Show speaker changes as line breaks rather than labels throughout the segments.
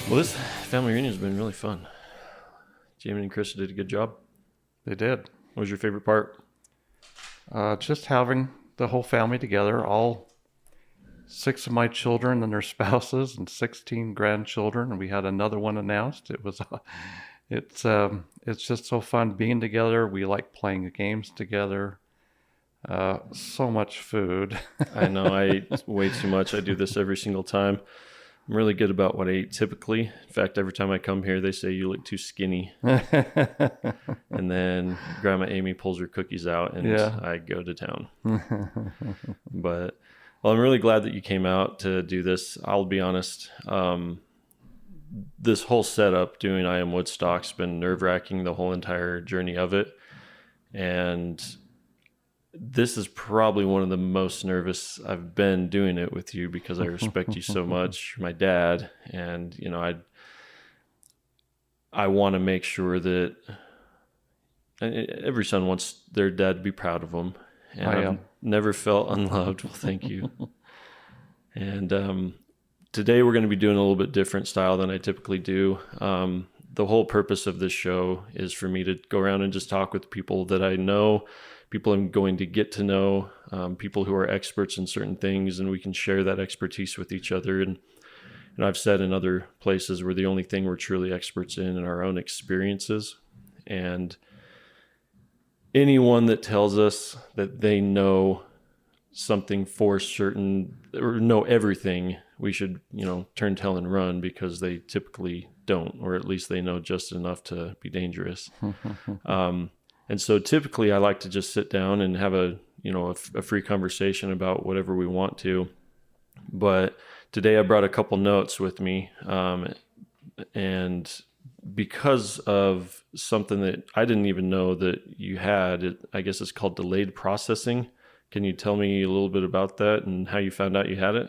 Well, this family reunion has been really fun. Jamie and Chris did a good job.
They did.
What was your favorite part?
Just having the whole family together, all six of my children and their spouses, and 16 grandchildren, and we had another one announced. It's just so fun being together. We like playing games together. So much food.
I know I ate way too much. I do this every single time. I'm really good about what I eat typically. In fact, every time I come here, they say you look too skinny. And then Grandma Amy pulls her cookies out and
Yeah.
I go to town. But, well, I'm really glad that you came out to do this. I'll be honest. This whole setup doing iaM Woodstock's been nerve-wracking the whole entire journey of it. And this is probably one of the most nervous I've been doing it with you because I respect you so much. You're my dad. And, I want to make sure that every son wants their dad to be proud of them. And I've never felt unloved. Well, thank you. And today we're going to be doing a little bit different style than I typically do. The whole purpose of this show is for me to go around and just talk with people that I know, people I'm going to get to know, people who are experts in certain things, and we can share that expertise with each other. And I've said in other places we're the only thing we're truly experts in our own experiences. And anyone that tells us that they know something for certain or know everything, we should, turn tail and run, because they typically don't, or at least they know just enough to be dangerous. And so typically I like to just sit down and have a free conversation about whatever we want to. But today I brought a couple notes with me. And because of something that I didn't even know that you had, I guess it's called delayed processing. Can you tell me a little bit about that and how you found out you had it?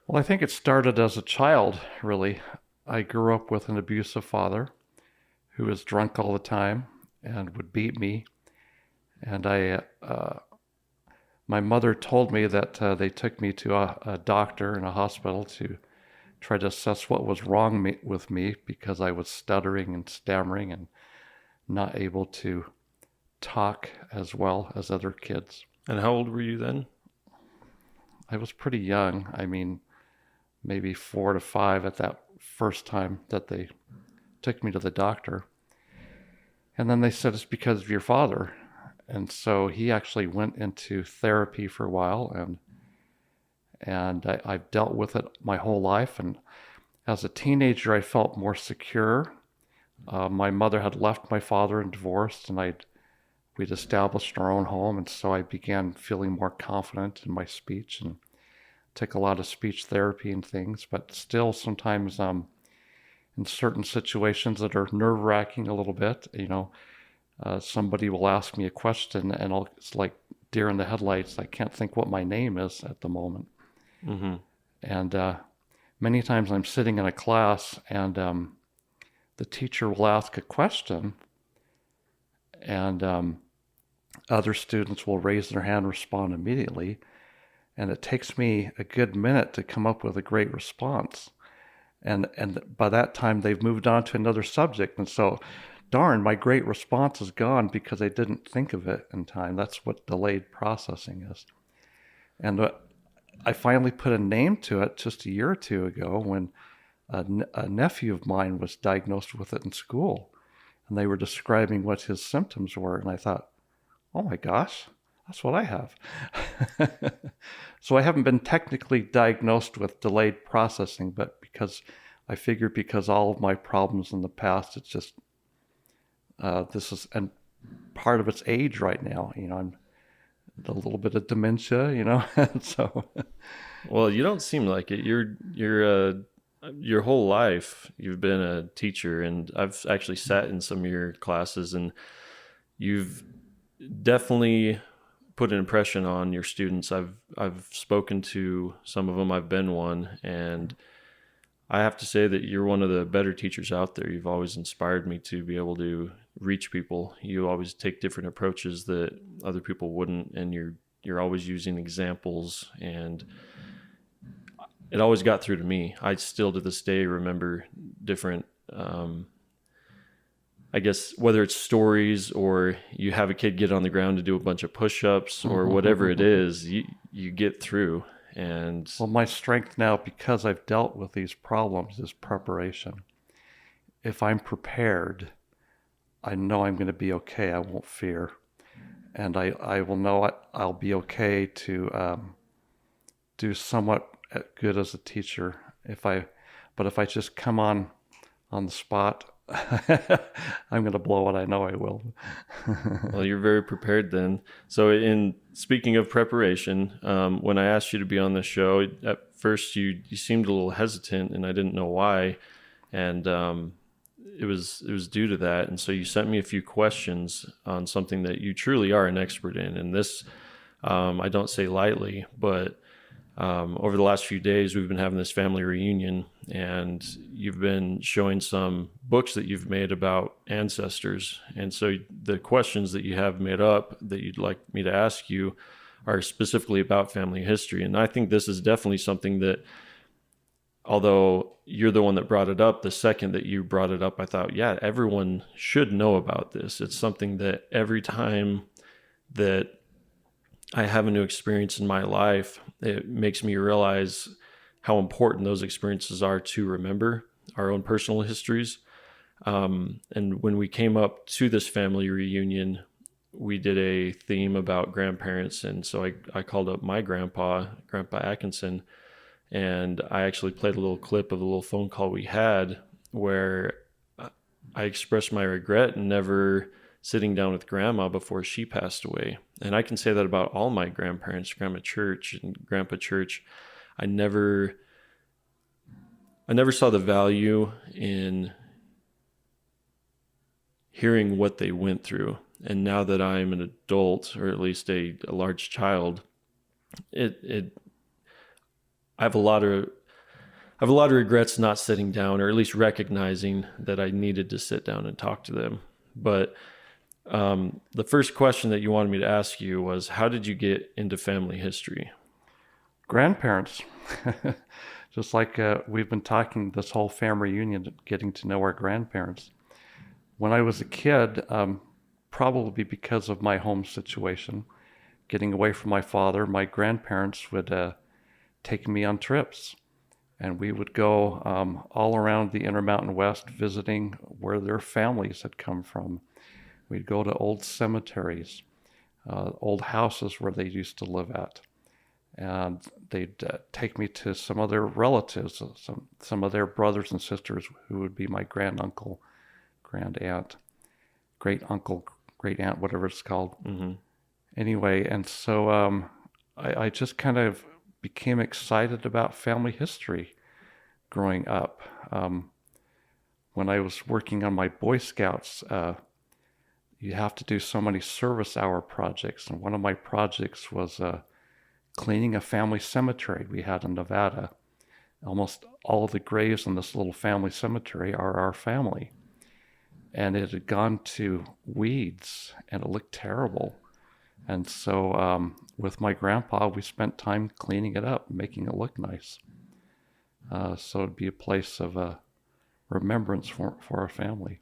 Well, I think it started as a child, really. I grew up with an abusive father who was drunk all the time and would beat me. And my mother told me that they took me to a doctor in a hospital to try to assess what was wrong with me, because I was stuttering and stammering and not able to talk as well as other kids.
And how old were you then?
I was pretty young. I mean, maybe 4 to 5 at that first time that they took me to the doctor. And then they said, it's because of your father. And so he actually went into therapy for a while, and I've dealt with it my whole life. And as a teenager, I felt more secure. My mother had left my father and divorced, and we'd established our own home. And so I began feeling more confident in my speech and took a lot of speech therapy and things. But still, sometimes in certain situations that are nerve-wracking a little bit, somebody will ask me a question, and it's like deer in the headlights. I can't think what my name is at the moment.
Mm-hmm.
And many times I'm sitting in a class, and the teacher will ask a question, and other students will raise their hand and respond immediately. And it takes me a good minute to come up with a great response. And by that time, they've moved on to another subject. And so, darn, my great response is gone because I didn't think of it in time. That's what delayed processing is. And I finally put a name to it just a year or two ago when a nephew of mine was diagnosed with it in school. And they were describing what his symptoms were. And I thought, oh my gosh, that's what I have. So I haven't been technically diagnosed with delayed processing, but because all of my problems in the past, it's just, this is, and part of its age right now, I'm a little bit of dementia, so.
Well, you don't seem like it. Your whole life you've been a teacher, and I've actually sat in some of your classes, and you've definitely put an impression on your students. I've spoken to some of them. I've been one, and I have to say that you're one of the better teachers out there. You've always inspired me to be able to reach people. You always take different approaches that other people wouldn't, and you're always using examples. And it always got through to me. I still to this day remember different, I guess, whether it's stories or you have a kid get on the ground to do a bunch of push-ups or whatever it is, you get through. And
Well, my strength now, because I've dealt with these problems, is preparation. If I'm prepared, I know I'm going to be okay. I won't fear. And I will know I'll be okay to do somewhat good as a teacher. But if I just come on the spot, I'm going to blow it. I know I will.
well, you're very prepared then. So, in speaking of preparation, when I asked you to be on the show, at first you seemed a little hesitant, and I didn't know why, and it was due to that. And so you sent me a few questions on something that you truly are an expert in, and this I don't say lightly, but over the last few days, we've been having this family reunion, and you've been showing some books that you've made about ancestors. And so the questions that you have made up that you'd like me to ask you are specifically about family history. And I think this is definitely something that, although you're the one that brought it up, the second that you brought it up, I thought, yeah, everyone should know about this. It's something that every time that I have a new experience in my life, it makes me realize how important those experiences are to remember our own personal histories. And when we came up to this family reunion, we did a theme about grandparents. And so I called up my Grandpa Atkinson, and I actually played a little clip of a little phone call we had where I expressed my regret in never sitting down with Grandma before she passed away. And I can say that about all my grandparents, Grandma Church and Grandpa Church. I never saw the value in hearing what they went through. And now that I'm an adult, or at least a large child, I have a lot of regrets not sitting down, or at least recognizing that I needed to sit down and talk to them. But the first question that you wanted me to ask you was, how did you get into family history?
Grandparents. Just like we've been talking this whole family reunion, getting to know our grandparents. When I was a kid, probably because of my home situation, getting away from my father, my grandparents would take me on trips. And we would go all around the Intermountain West visiting where their families had come from. We'd go to old cemeteries, old houses where they used to live at. And they'd take me to some of their relatives, some of their brothers and sisters who would be my granduncle, grandaunt, great uncle, great aunt, whatever it's called.
Mm-hmm.
Anyway, and so I just kind of became excited about family history growing up. When I was working on my Boy Scouts, you have to do so many service hour projects. And one of my projects was cleaning a family cemetery we had in Nevada. Almost all of the graves in this little family cemetery are our family. And it had gone to weeds, and it looked terrible. And so with my grandpa, we spent time cleaning it up, making it look nice. So it'd be a place of remembrance for our family.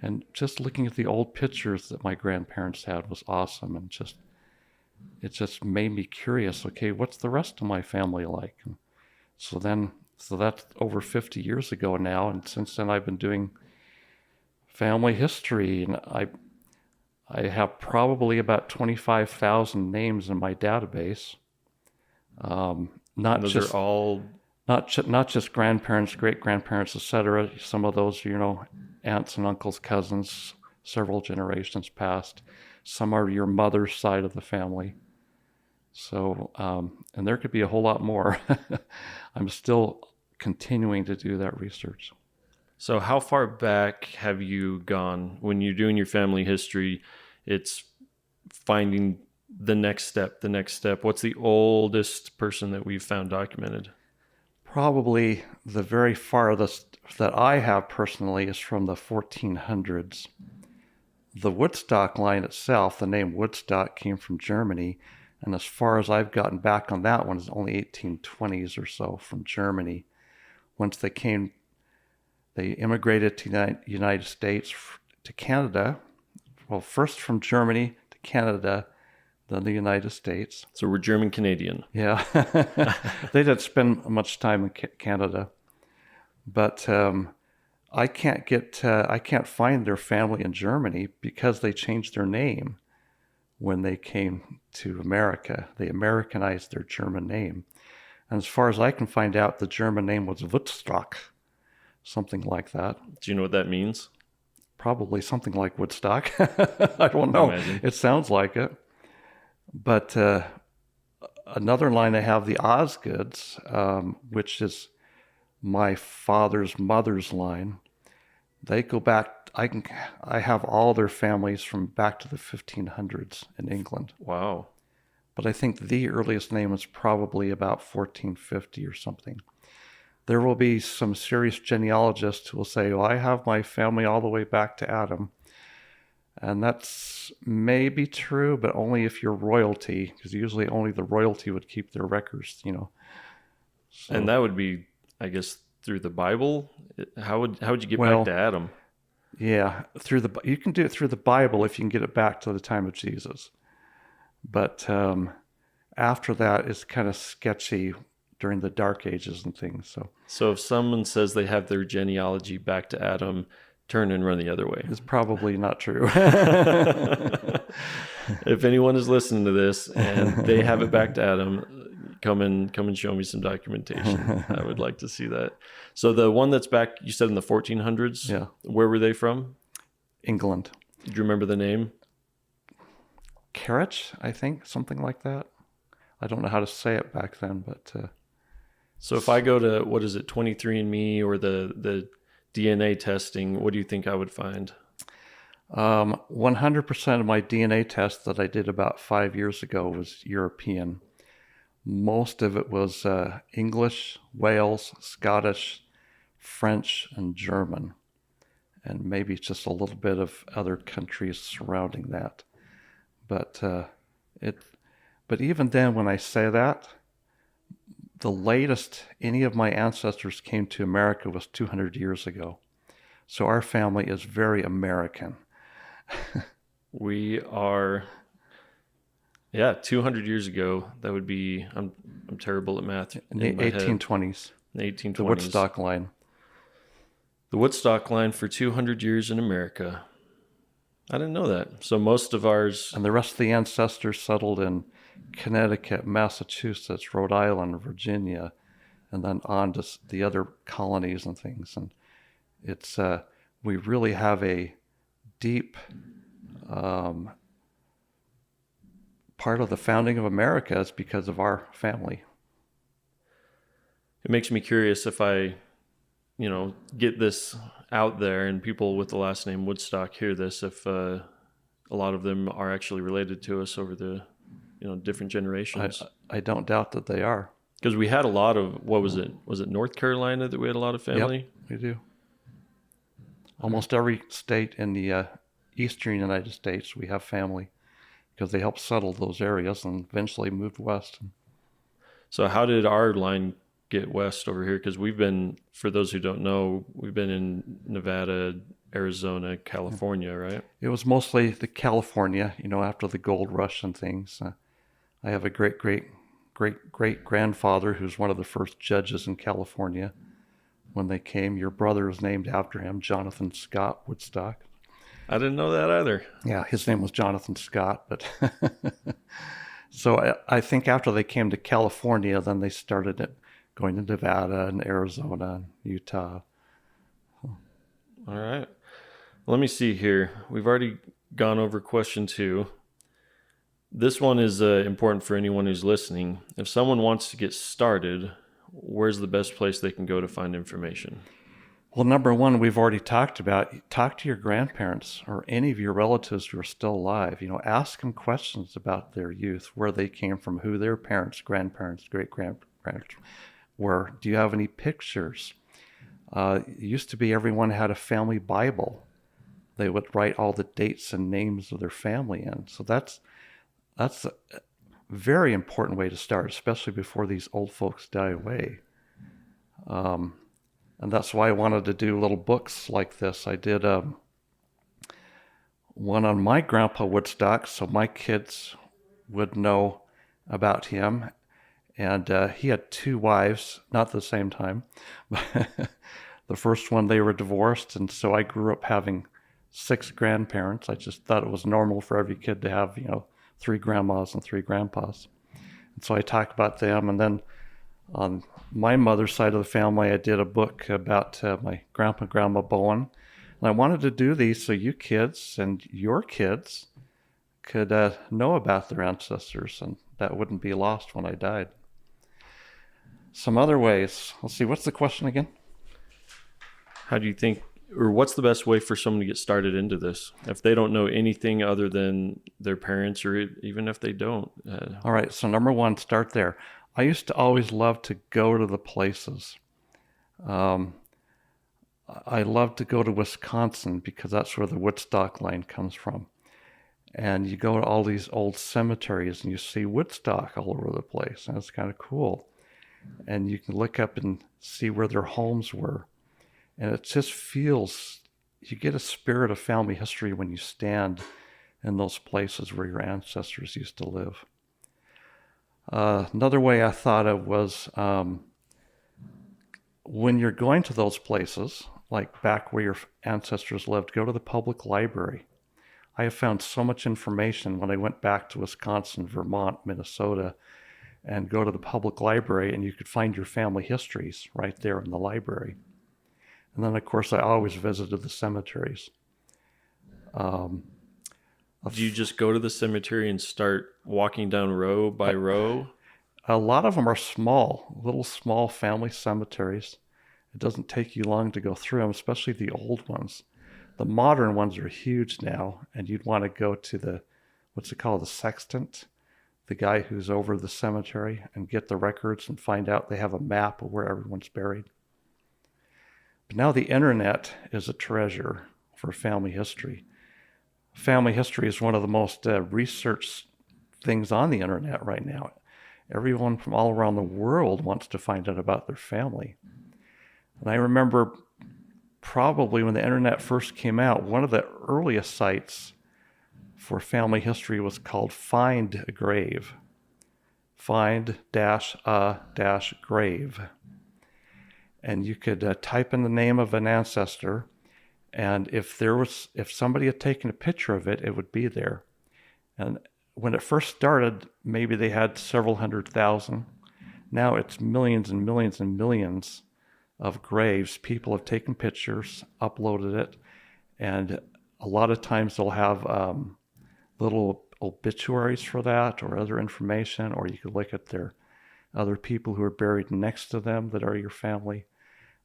And just looking at the old pictures that my grandparents had was awesome. And it just made me curious. Okay, what's the rest of my family like? And so that's over 50 years ago now. And since then, I've been doing family history, and I have probably about 25,000 names in my database.
Those are all
not just grandparents, great grandparents, etc. Some of those, aunts and uncles, cousins, several generations past. Some are your mother's side of the family. So, and there could be a whole lot more. I'm still continuing to do that research.
So how far back have you gone when you're doing your family history? It's finding the next step. What's the oldest person that we've found documented?
Probably the very farthest that I have personally is from the 1400s. The Woodstock line itself, the name Woodstock came from Germany, And as far as I've gotten back on that one, it's only 1820s or so from Germany. Once they immigrated to the United States, to Canada. Well, first from Germany to Canada, then the United States.
So we're German Canadian.
Yeah. They didn't spend much time in Canada. But I can't find their family in Germany because they changed their name when they came to America. They Americanized their German name. And as far as I can find out, the German name was Woodstock, something like that.
Do you know what that means?
Probably something like Woodstock. I don't know. It sounds like it. But another line I have, the Osgoods, which is my father's mother's line. They go back. I have all their families from back to the 1500s in England.
Wow.
But I think the earliest name was probably about 1450 or something. There will be some serious genealogists who will say, well, I have my family all the way back to Adam. And that's maybe true, but only if you're royalty, because usually only the royalty would keep their records, you know. So,
and that would be, I guess, through the Bible. How would you get back to Adam?
Yeah, you can do it through the Bible if you can get it back to the time of Jesus. But after that, it's kind of sketchy during the Dark Ages and things.
So if someone says they have their genealogy back to Adam, turn and run the other way.
It's probably not true.
If anyone is listening to this and they have it back to Adam, come and show me some documentation. I would like to see that. So the one that's back, you said in the 1400s.
Yeah.
Where were they from?
England.
Do you remember the name?
Carriage, I think, something like that. I don't know how to say it back then, but.
So if I go to, what is it, 23andMe or the DNA testing, what do you think I would find?
100% of my DNA test that I did about 5 years ago was European. Most of it was English, Wales, Scottish, French, and German. And maybe just a little bit of other countries surrounding that. But even then, when I say that, the latest any of my ancestors came to America was 200 years ago. So our family is very American.
We are, 200 years ago. That would be, I'm terrible at math.
In the 1820s.
The 1820s.
The Woodstock line.
The Woodstock line for 200 years in America. I didn't know that. So most of ours...
And the rest of the ancestors settled in Connecticut, Massachusetts, Rhode Island, Virginia, and then on to the other colonies and things. And it's we really have a deep part of the founding of America is because of our family.
It makes me curious if I, get this out there and people with the last name Woodstock hear this, if a lot of them are actually related to us over the different generations.
I don't doubt that they are.
Because we had a lot of, what was it? Was it North Carolina that we had a lot of family?
Yep, we do. Almost every state in the eastern United States, we have family because they helped settle those areas and eventually moved west.
So how did our line get west over here? Because we've been, for those who don't know, we've been in Nevada, Arizona, California, right?
It was mostly the California, after the gold rush and things. I have a great-great-great-grandfather who's one of the first judges in California when they came. Your brother was named after him, Jonathan Scott Woodstock.
I didn't know that either.
Yeah, his name was Jonathan Scott. But so I think after they came to California, then they started going to Nevada and Arizona and Utah.
All right. Let me see here. We've already gone over question 2. This one is important for anyone who's listening. If someone wants to get started, where's the best place they can go to find information?
Well, number one, we've already talked about, talk to your grandparents or any of your relatives who are still alive. Ask them questions about their youth, where they came from, who their parents, grandparents, great-grandparents were. Do you have any pictures? It used to be everyone had a family Bible. They would write all the dates and names of their family in. So that's very important way to start, especially before these old folks die away. And that's why I wanted to do little books like this. I did one on my grandpa Woodstock, so my kids would know about him. And he had 2 wives, not at the same time. But the first one, they were divorced, and so I grew up having 6 grandparents. I just thought it was normal for every kid to have, 3 grandmas and 3 grandpas. And so I talked about them. And then on my mother's side of the family, I did a book about my grandpa and grandma Bowen. And I wanted to do these so you kids and your kids could know about their ancestors, and that wouldn't be lost when I died. Some other ways. Let's see, what's the question again?
How do you think, or what's the best way for someone to get started into this if they don't know anything other than their parents, or even if they don't?
All right, so number 1, start there. I used to always love to go to the places. I love to go to Wisconsin because that's where the Woodstock line comes from. And you go to all these old cemeteries and you see Woodstock all over the place, and it's kind of cool. And you can look up and see where their homes were. And it just feels, you get a spirit of family history when you stand in those places where your ancestors used to live. Another way I thought of was when you're going to those places, like back where your ancestors lived, go to the public library. I have found so much information when I went back to Wisconsin, Vermont, Minnesota, and go to the public library, and you could find your family histories right there in the library. And then, of course, I always visited the cemeteries.
Do you just go to the cemetery and start walking down row by row?
A lot of them are small, little small family cemeteries. It doesn't take you long to go through them, especially the old ones. The modern ones are huge now, and you'd want to go to the, what's it called, the sextant, the guy who's over the cemetery, and get the records and find out they have a map of where everyone's buried. But now the internet is a treasure for family history. Family history is one of the most researched things on the internet right now. Everyone from all around the world wants to find out about their family. And I remember probably when the internet first came out, one of the earliest sites for family history was called Find a Grave. Find-a-grave. And you could type in the name of an ancestor, and if somebody had taken a picture of it, it would be there. And when it first started, maybe they had several 100,000. Now it's millions and millions and millions of graves. People have taken pictures, uploaded it, and a lot of times they'll have little obituaries for that or other information, or you could look at their other people who are buried next to them that are your family.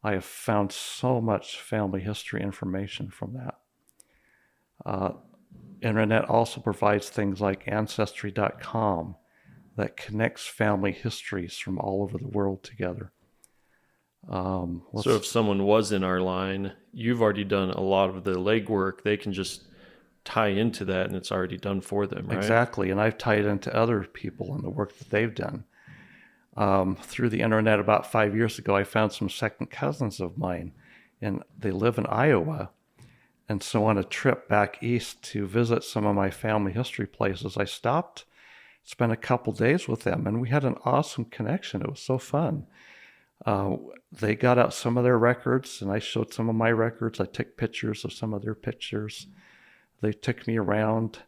I have found so much family history information from that. Internet also provides things like Ancestry.com that connects family histories from all over the world together.
So if someone was in our line, you've already done a lot of the legwork. They can just tie into that, and it's already done for them, right?
Exactly, and I've tied into other people and the work that they've done. Through the internet about 5 years ago, I found some second cousins of mine, and they live in Iowa. And so on a trip back east to visit some of my family history places, I stopped, spent a couple days with them, and we had an awesome connection. It was so fun. They got out some of their records, and I showed some of my records. I took pictures of some of their pictures. They took me around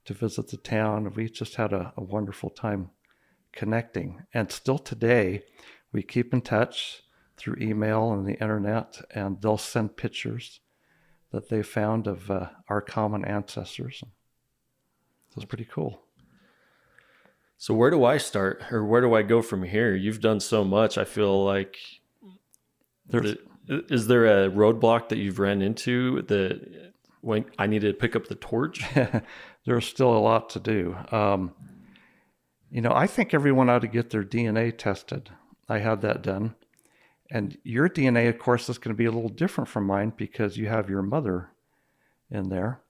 to visit the town, and we just had a wonderful time connecting. And still today, we keep in touch through email and the internet, and they'll send pictures that they found of our common ancestors. So it's pretty cool.
So where do I start, or where do I go from here? You've done so much. I feel like is there a roadblock that you've ran into that when I needed to pick up the torch?
There's still a lot to do. I think everyone ought to get their DNA tested. I had that done. And your DNA, of course, is going to be a little different from mine because you have your mother in there.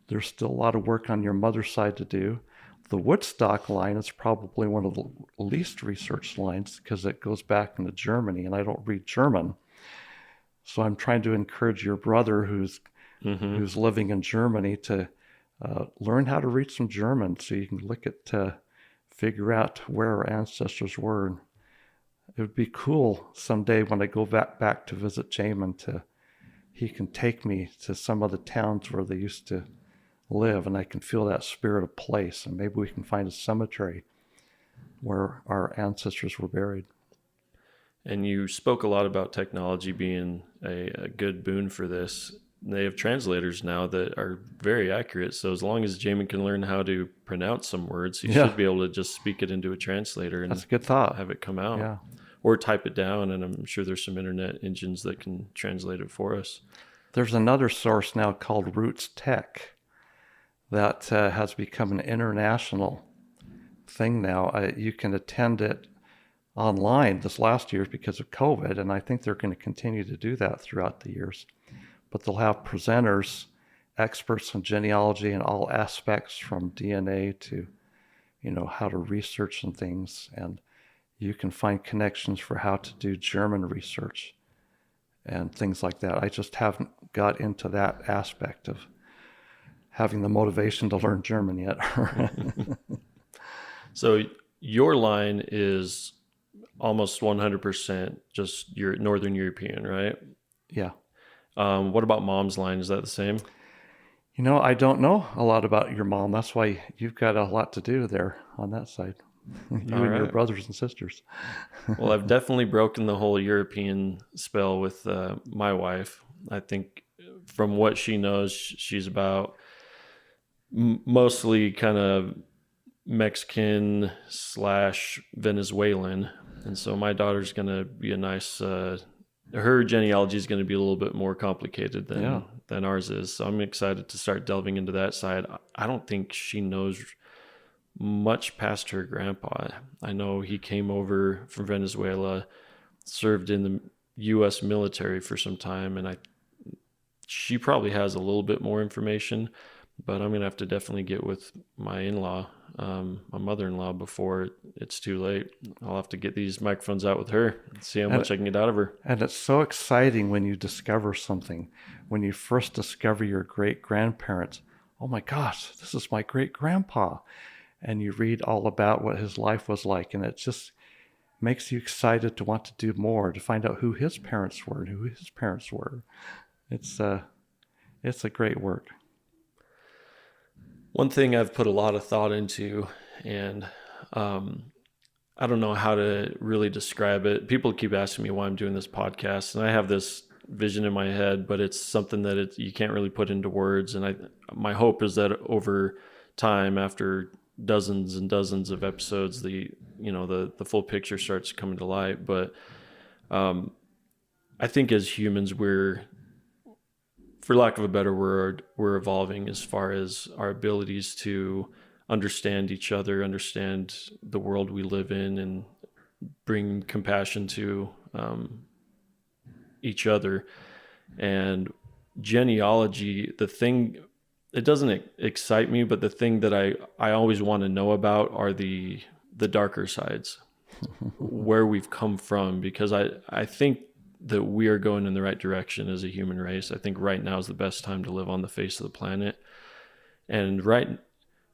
There's still a lot of work on your mother's side to do. The Woodstock line is probably one of the least researched lines because it goes back into Germany, and I don't read German. So I'm trying to encourage your brother who's living in Germany to learn how to read some German so you can look at, figure out where our ancestors were. It would be cool someday when I go back to visit Jamin he can take me to some of the towns where they used to live, and I can feel that spirit of place, and maybe we can find a cemetery where our ancestors were buried.
And you spoke a lot about technology being a good boon for this. They have translators now that are very accurate. So as long as Jamin can learn how to pronounce some words, he should be able to just speak it into a translator and
that's a good thought.
Have it come out.
Yeah.
Or type it down, and I'm sure there's some internet engines that can translate it for us.
There's another source now called Roots Tech that has become an international thing now. You can attend it online this last year because of COVID, and I think they're going to continue to do that throughout the years. But they'll have presenters, experts in genealogy and all aspects from DNA to, how to research and things, and you can find connections for how to do German research and things like that. I just haven't got into that aspect of having the motivation to learn German yet.
So your line is almost 100% just Northern European, right?
Yeah.
What about Mom's line? Is that the same?
I don't know a lot about your mom. That's why you've got a lot to do there on that side. You and your brothers and sisters.
Well, I've definitely broken the whole European spell with my wife. I think from what she knows, she's about mostly kind of Mexican / Venezuelan. And so my daughter's going to be a nice, her genealogy is going to be a little bit more complicated than ours is. So I'm excited to start delving into that side. I don't think she knows much past her grandpa. I know he came over from Venezuela, served in the U.S. military for some time, and she probably has a little bit more information, but I'm going to have to definitely get with my in-law, my mother-in-law, before it's too late. I'll have to get these microphones out with her and see how much I can get out of her.
And it's so exciting when you discover something. When you first discover your great-grandparents, oh my gosh, this is my great-grandpa. And you read all about what his life was like, and it just makes you excited to want to do more, to find out who his parents were and who his parents were. It's a great work.
One thing I've put a lot of thought into, and I don't know how to really describe it. People keep asking me why I'm doing this podcast, and I have this vision in my head, but it's something that you can't really put into words. And my hope is that over time, after dozens and dozens of episodes, the full picture starts coming to light. But I think as humans, we're, for lack of a better word, we're evolving as far as our abilities to understand each other, understand the world we live in, and bring compassion to each other. And genealogy, it doesn't excite me, but the thing that I always want to know about are the darker sides, where we've come from, because I think that we are going in the right direction as a human race. I think right now is the best time to live on the face of the planet. And right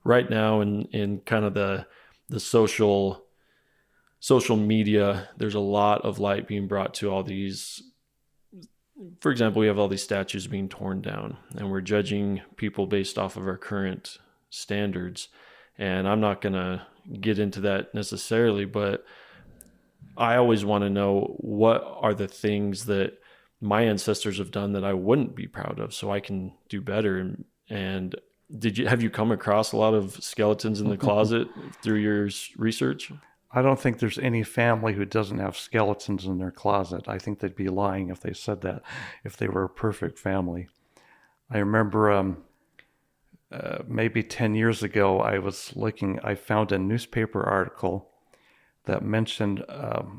now in kind of the social media, there's a lot of light being brought to all these. For example, we have all these statues being torn down, and we're judging people based off of our current standards. And I'm not going to get into that necessarily, but I always want to know what are the things that my ancestors have done that I wouldn't be proud of, so I can do better. And have you come across a lot of skeletons in the closet through your research?
I don't think there's any family who doesn't have skeletons in their closet. I think they'd be lying if they said that, if they were a perfect family. I remember maybe 10 years ago, I found a newspaper article that mentioned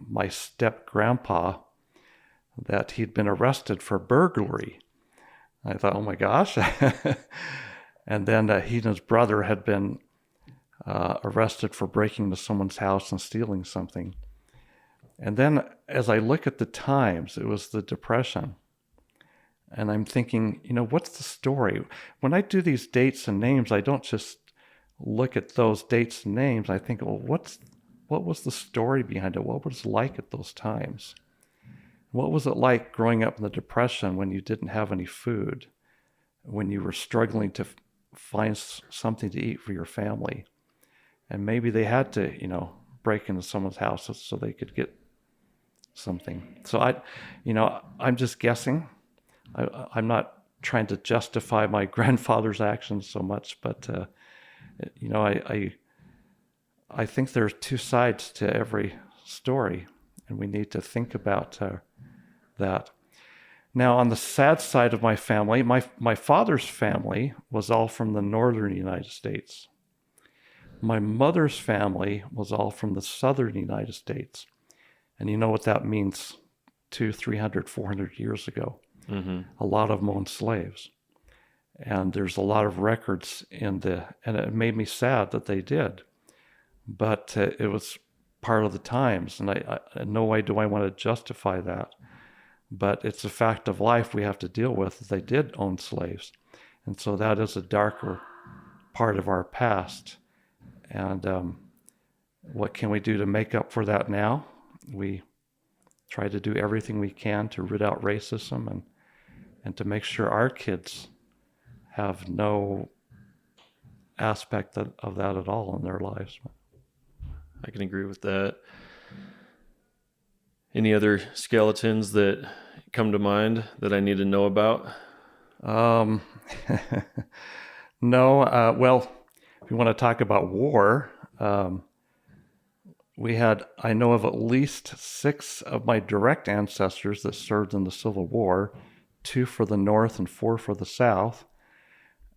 my step-grandpa, that he'd been arrested for burglary. I thought, oh my gosh. And then he and his brother had been arrested for breaking into someone's house and stealing something. And then as I look at the times, it was the Depression. And I'm thinking, what's the story? When I do these dates and names, I don't just look at those dates and names. I think, well, what was the story behind it? What was it like at those times? What was it like growing up in the Depression when you didn't have any food, when you were struggling to find something to eat for your family? And maybe they had to, break into someone's house so they could get something. So I'm just guessing. I'm not trying to justify my grandfather's actions so much, but I think there's two sides to every story, and we need to think about that. Now, on the sad side of my family, my father's family was all from the northern United States. My mother's family was all from the southern United States. And you know what that means 200, 300, 400 years ago.
Mm-hmm.
A lot of them owned slaves. And there's a lot of records and it made me sad that they did. But it was part of the times, and I no way do I want to justify that. But it's a fact of life we have to deal with. They did own slaves. And so that is a darker part of our past. And what can we do to make up for that now? We try to do everything we can to root out racism and to make sure our kids have no aspect of that at all in their lives.
I can agree with that. Any other skeletons that come to mind that I need to know about?
No. Well, if you want to talk about war, I know of at least 6 of my direct ancestors that served in the Civil War, 2 for the North and 4 for the South.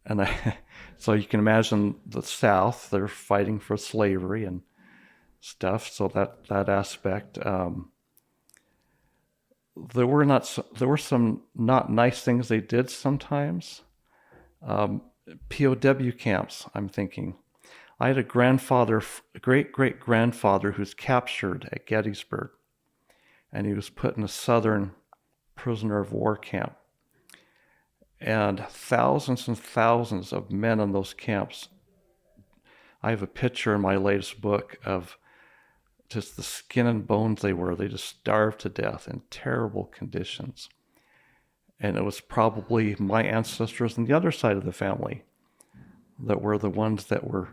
And so you can imagine the South, they're fighting for slavery and stuff. So that aspect, there were some not nice things they did sometimes. POW camps, I'm thinking. I had a great-great-grandfather who's captured at Gettysburg, and he was put in a southern prisoner of war camp. And thousands of men in those camps. I have a picture in my latest book of just the skin and bones they were. They just starved to death in terrible conditions. And it was probably my ancestors on the other side of the family that were the ones that were,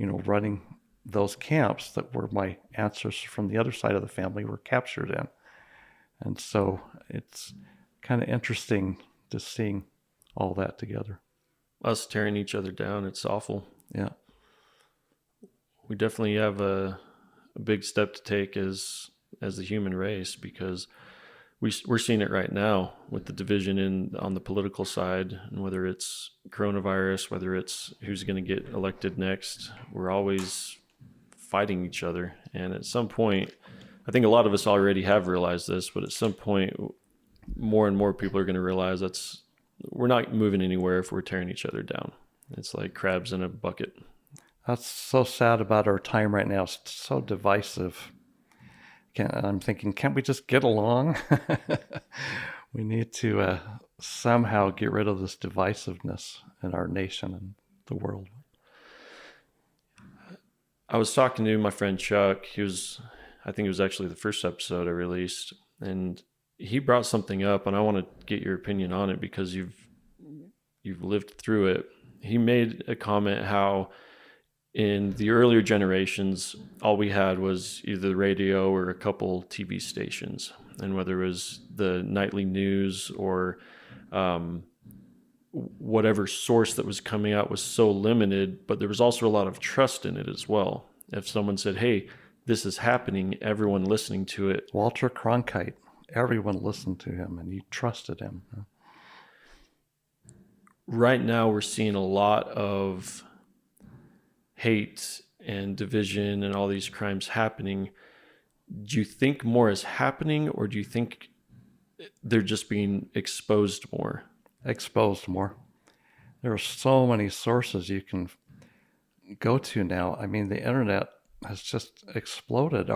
running those camps, that were my ancestors from the other side of the family were captured in. And so it's kind of interesting to seeing all that together.
Us tearing each other down, it's awful.
Yeah.
We definitely have a big step to take as the human race, because we're seeing it right now with the division on the political side, and whether it's coronavirus, whether it's who's going to get elected next, we're always fighting each other. And at some point, I think a lot of us already have realized this, but at some point, more and more people are going to realize we're not moving anywhere if we're tearing each other down. It's like crabs in a bucket.
That's so sad about our time right now. It's so divisive. I'm thinking, can't we just get along? We need to somehow get rid of this divisiveness in our nation and the world.
I was talking to my friend Chuck. I think it was actually the first episode I released, and he brought something up, and I want to get your opinion on it because you've lived through it. He made a comment how in the earlier generations, all we had was either the radio or a couple TV stations. And whether it was the nightly news or whatever source that was coming out was so limited, but there was also a lot of trust in it as well. If someone said, hey, this is happening, everyone listening to it.
Walter Cronkite, everyone listened to him and you trusted him.
Right now, we're seeing a lot of hate and division and all these crimes happening. Do you think more is happening, or do you think they're just being exposed more?
Exposed more. There are so many sources you can go to now. I mean, the internet has just exploded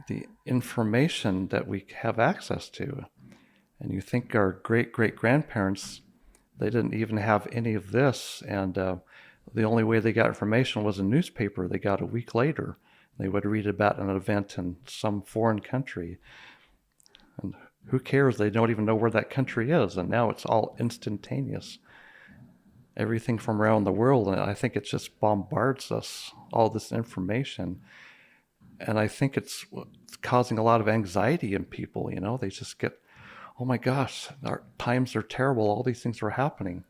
the information that we have access to. And you think our great grandparents, they didn't even have any of this, and the only way they got information was a newspaper they got a week later. They would read about an event in some foreign country. And who cares? They don't even know where that country is. And now it's all instantaneous. Everything from around the world. And I think it just bombards us, all this information. And I think it's causing a lot of anxiety in people. You know, they just get, oh my gosh, our times are terrible. All these things are happening.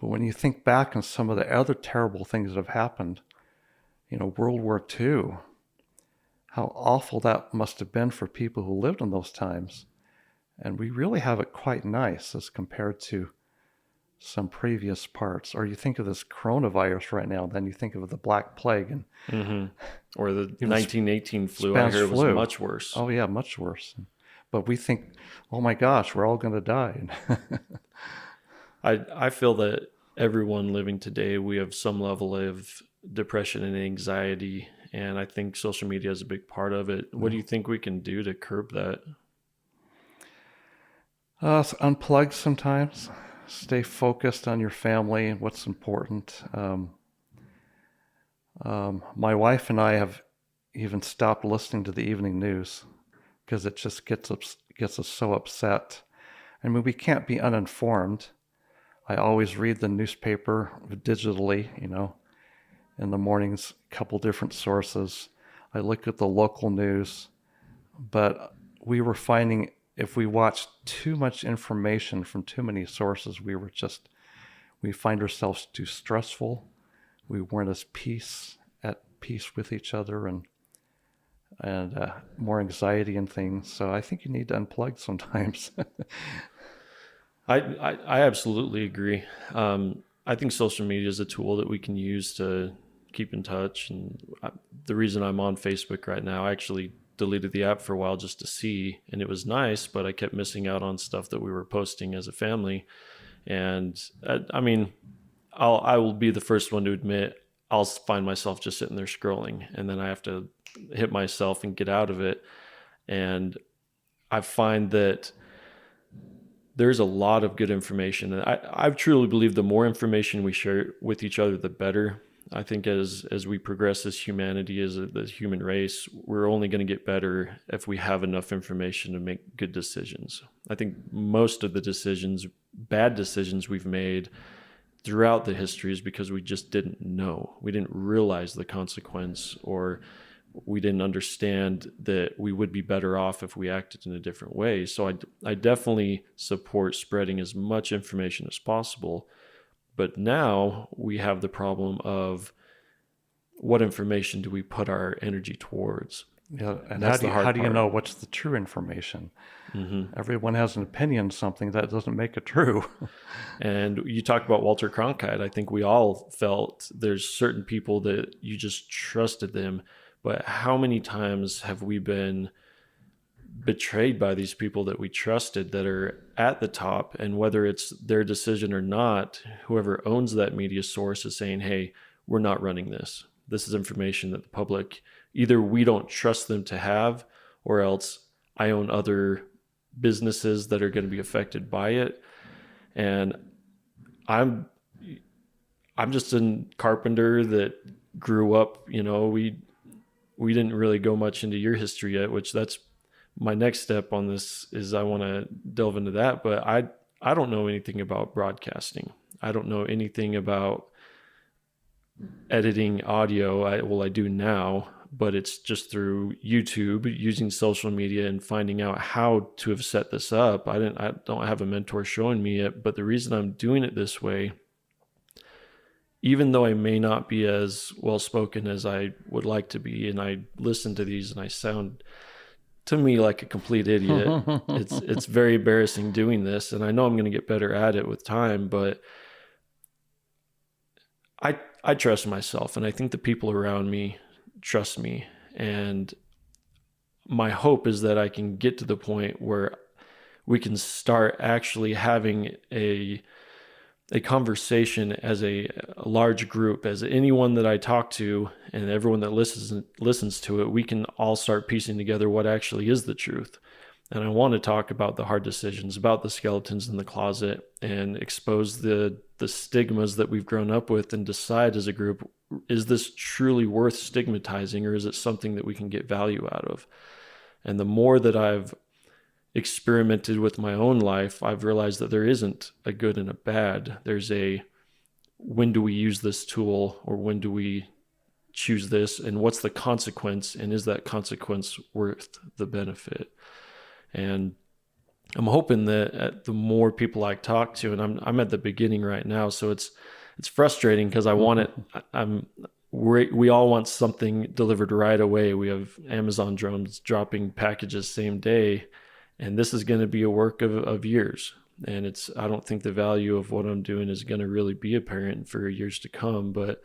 But when you think back on some of the other terrible things that have happened, you know, World War II, how awful that must have been for people who lived in those times. And we really have it quite nice as compared to some previous parts. Or you think of this coronavirus right now, then you think of the Black Plague. And
Mm-hmm. Or the 1918 flu, I
Spanish
heard, was
flu.
much worse.
Oh yeah, much worse. But we think, oh my gosh, we're all going to die.
I feel that everyone living today, we have some level of depression and anxiety, and I think social media is a big part of it. What do you think we can do to curb that?
So unplug sometimes. Stay focused on your family and what's important. My wife and I have even stopped listening to the evening news because it just gets us so upset. I mean, we can't be uninformed. I always read the newspaper digitally, you know, in the mornings, a couple different sources. I look at the local news, but we were finding if we watched too much information from too many sources, we find ourselves too stressful. We weren't at peace with each other, and more anxiety and things. So I think you need to unplug sometimes.
I absolutely agree. I think social media is a tool that we can use to keep in touch. And the reason I'm on Facebook right now, I actually deleted the app for a while just to see, and it was nice, but I kept missing out on stuff that we were posting as a family. And I mean, I will be the first one to admit I'll find myself just sitting there scrolling, and then I have to hit myself and get out of it. And I find that there's a lot of good information. And I truly believe the more information we share with each other, the better. I think as we progress as humanity, as the human race, we're only going to get better if we have enough information to make good decisions. I think most of the bad decisions we've made throughout the history is because we just didn't know. We didn't realize the consequence, or we didn't understand that we would be better off if we acted in a different way. So I definitely support spreading as much information as possible. But now we have the problem of what information do we put our energy towards?
Yeah, and
that's the hard
how do you
part.
know what's the true information?
Mm-hmm.
Everyone has an opinion on something. That doesn't make it true.
And you talked about Walter Cronkite. I think we all felt there's certain people that you just trusted them. But how many times have we been betrayed by these people that we trusted that are at the top? And whether it's their decision or not, whoever owns that media source is saying, hey, we're not running this. This is information that the public, either we don't trust them to have, or else I own other businesses that are going to be affected by it. And I'm just a carpenter that grew up, you know, we didn't really go much into your history yet, which that's my next step on this is I want to delve into that. But I don't know anything about broadcasting. I don't know anything about editing audio. I do now, but it's just through YouTube, using social media and finding out how to have set this up. I don't have a mentor showing me it, but the reason I'm doing it this way, even though I may not be as well spoken as I would like to be, and I listen to these and I sound to me like a complete idiot. It's very embarrassing doing this, and I know I'm going to get better at it with time, but I trust myself, and I think the people around me trust me. And my hope is that I can get to the point where we can start actually having a a conversation as a large group, as anyone that I talk to and everyone that listens to it, we can all start piecing together what actually is the truth. And I want to talk about the hard decisions, about the skeletons in the closet, and expose the stigmas that we've grown up with, and decide as a group, is this truly worth stigmatizing, or is it something that we can get value out of? And the more that I've experimented with my own life, I've realized that there isn't a good and a bad. There's a, when do we use this tool, or when do we choose this, and what's the consequence, and is that consequence worth the benefit? And I'm hoping that the more people I talk to, and I'm at the beginning right now, so it's frustrating because I want it. We all want something delivered right away. We have Amazon drones dropping packages same day, and this is going to be a work of years. And I don't think the value of what I'm doing is going to really be apparent for years to come. But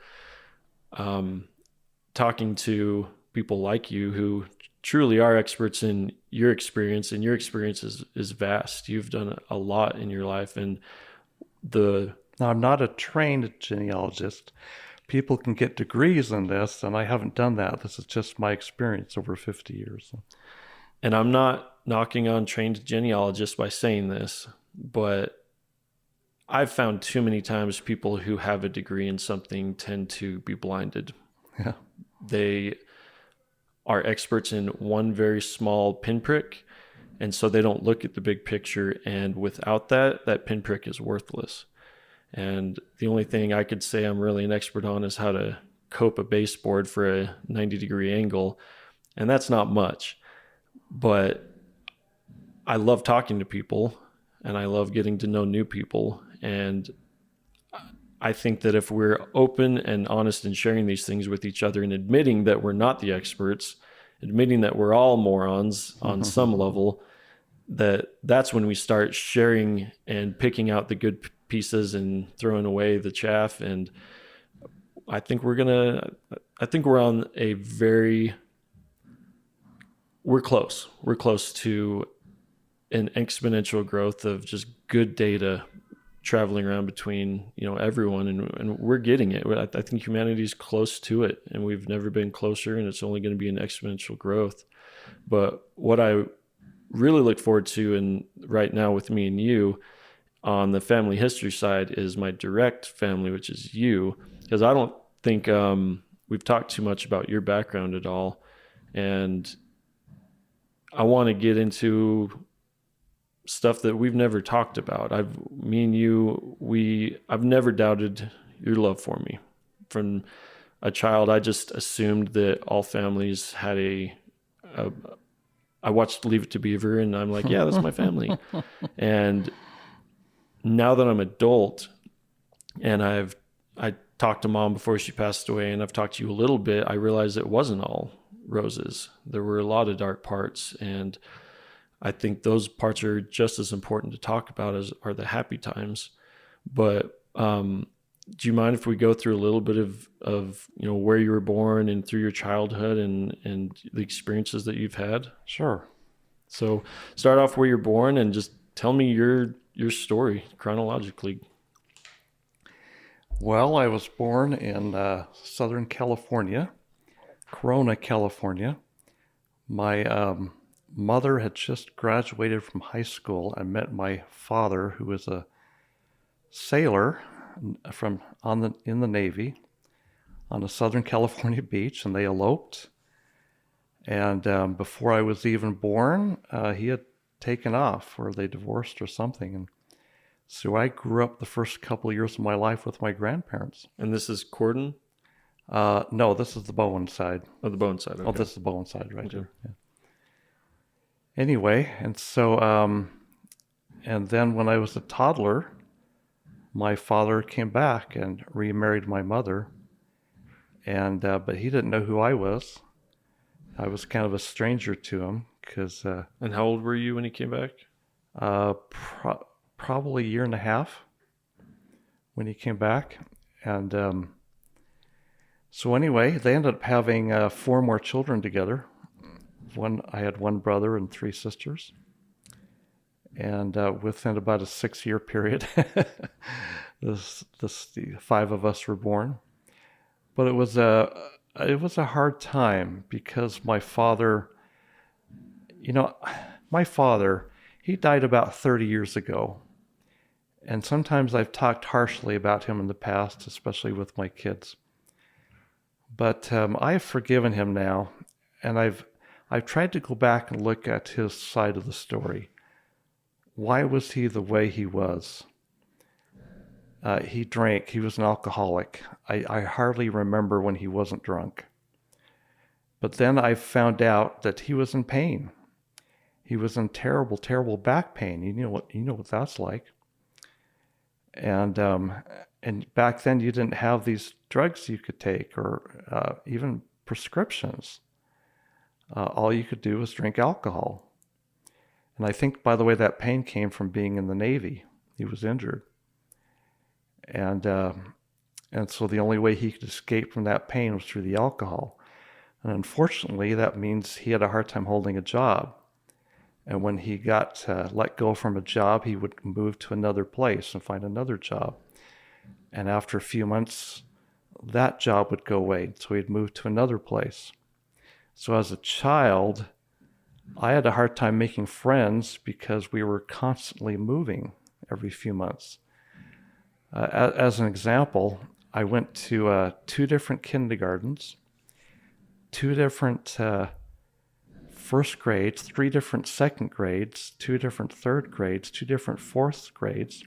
talking to people like you who truly are experts in your experience, and your experience is vast. You've done a lot in your life. And
now, I'm not a trained genealogist. People can get degrees in this, and I haven't done that. This is just my experience over 50 years.
And I'm not knocking on trained genealogists by saying this, but I've found too many times people who have a degree in something tend to be blinded.
Yeah.
They are experts in one very small pinprick, and so they don't look at the big picture. And without that pinprick is worthless. And the only thing I could say I'm really an expert on is how to cope a baseboard for a 90-degree angle. And that's not much. But I love talking to people, and I love getting to know new people. And I think that if we're open and honest in sharing these things with each other, and admitting that we're not the experts, admitting that we're all morons on some level, that's when we start sharing and picking out the good pieces and throwing away the chaff. And I think we're on we're close to an exponential growth of just good data traveling around between, everyone, and we're getting it. I think humanity's close to it, and we've never been closer, and it's only going to be an exponential growth. But what I really look forward to, and right now with me and you on the family history side, is my direct family, which is you, because I don't think we've talked too much about your background at all. And I want to get into stuff that we've never talked about. I've never doubted your love for me. From a child, I just assumed that all families had I watched Leave It to Beaver, and I'm like, yeah, that's my family. And now that I'm adult, and I talked to Mom before she passed away, and I've talked to you a little bit, I realized it wasn't all roses. There were a lot of dark parts, and I think those parts are just as important to talk about as are the happy times. But do you mind if we go through a little bit of where you were born and through your childhood and the experiences that you've had?
Sure.
So start off where you're born and just tell me your story chronologically.
Well, I was born in Southern California, Corona, California. My mother had just graduated from high school. I met my father, who was a sailor in the Navy on a Southern California beach, and they eloped. And before I was even born, he had taken off, or they divorced or something. And so I grew up the first couple of years of my life with my grandparents.
And this is Corden?
No, this is the Bowen side.
Oh, the Bowen side. Okay.
Oh, this is the Bowen side right
Okay.
there. Yeah. Anyway, and so, and then when I was a toddler, my father came back and remarried my mother. And but he didn't know who I was. I was kind of a stranger to him because.
And how old were you when he came back?
Probably a year and a half when he came back. And so anyway, they ended up having 4 more children together. I had 1 brother and 3 sisters. And within about a 6-year period, the five of us were born. But it was a hard time because my father, you know, my father, he died about 30 years ago. And sometimes I've talked harshly about him in the past, especially with my kids. But I have forgiven him now, and I've tried to go back and look at his side of the story. Why was he the way he was? He drank. He was an alcoholic. I hardly remember when he wasn't drunk. But then I found out that he was in pain. He was in terrible, terrible back pain. You know what that's like. And back then you didn't have these drugs you could take or even prescriptions. All you could do was drink alcohol. And I think, by the way, that pain came from being in the Navy. He was injured. And so the only way he could escape from that pain was through the alcohol. And unfortunately, that means he had a hard time holding a job. And when he got let go from a job, he would move to another place and find another job. And after a few months, that job would go away. So he'd move to another place. So as a child, I had a hard time making friends because we were constantly moving every few months. As an example, I went to 2 different kindergartens, 2 different first grades, 3 different second grades, 2 different third grades, 2 different fourth grades.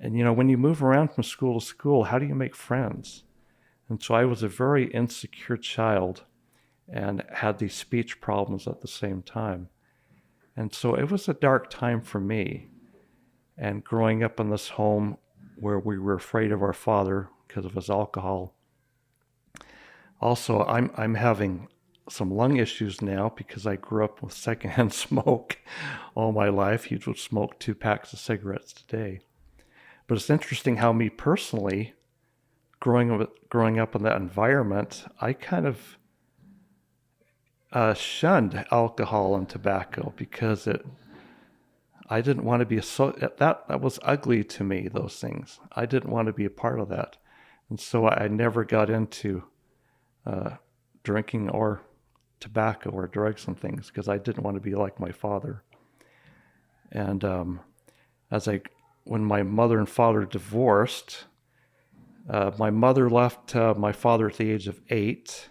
And when you move around from school to school, how do you make friends? And so I was a very insecure child and had these speech problems at the same time. And so it was a dark time for me. And growing up in this home where we were afraid of our father because of his alcohol. Also, I'm having some lung issues now because I grew up with secondhand smoke all my life. He would smoke 2 packs of cigarettes a day. But it's interesting how me personally, growing up in that environment, I kind of shunned alcohol and tobacco because I didn't want to be that was ugly to me, those things. I didn't want to be a part of that. And so I never got into drinking or tobacco or drugs and things because I didn't want to be like my father. And when my mother and father divorced, my mother left my father at the age of 8,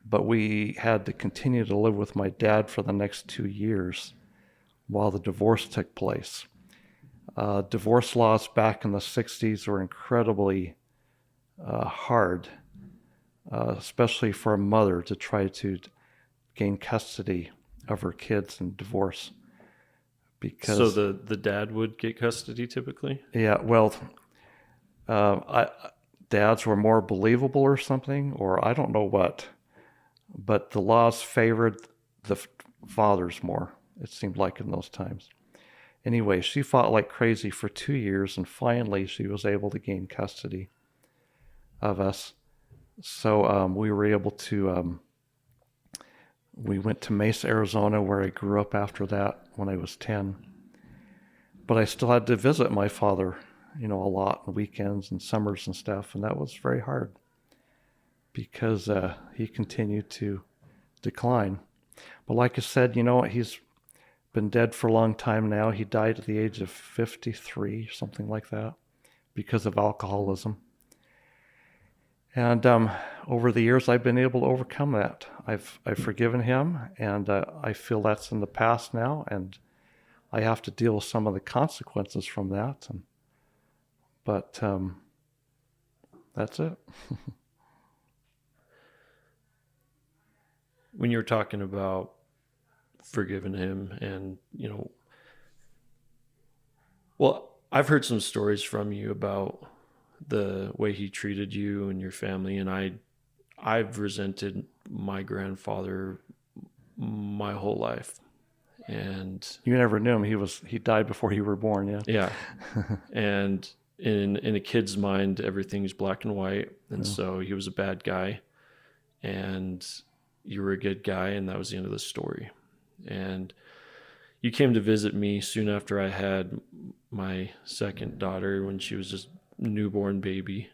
but we had to continue to live with my dad for the next 2 years while the divorce took place. Divorce laws back in the 60s were incredibly hard, especially for a mother to try to gain custody of her kids in divorce.
So the dad would get custody typically?
Yeah, well, dads were more believable or something, or I don't know what, but the laws favored the fathers more, it seemed like in those times. Anyway, she fought like crazy for 2 years, and finally she was able to gain custody of us. So we were able to, we went to Mesa, Arizona, where I grew up after that when I was 10. But I still had to visit my father, a lot on weekends and summers and stuff, and that was very hard because he continued to decline. But like I said, he's been dead for a long time now. He died at the age of 53, something like that, because of alcoholism. And over the years, I've been able to overcome that. I've forgiven him, and I feel that's in the past now, and I have to deal with some of the consequences from that. But that's it.
When you were talking about forgiving him and, well, I've heard some stories from you about the way he treated you and your family, and I've resented my grandfather my whole life. And
you never knew him. He died before you were born, yeah.
Yeah. And in a kid's mind, everything's black and white, and so he was a bad guy, and you were a good guy, and that was the end of the story. And you came to visit me soon after I had my second daughter, when she was just newborn baby,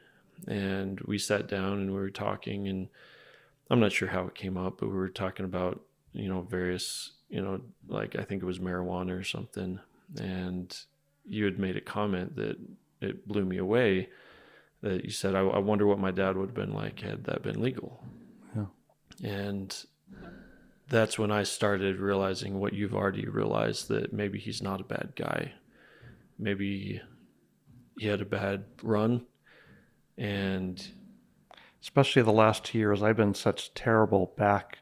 and we sat down and we were talking, and I'm not sure how it came up, but we were talking about, various, like I think it was marijuana or something. And you had made a comment that it blew me away, that you said, I wonder what my dad would have been like had that been legal.
Yeah.
And that's when I started realizing what you've already realized, that maybe he's not a bad guy. Maybe he had a bad run. And
especially the last 2 years, I've been in such terrible back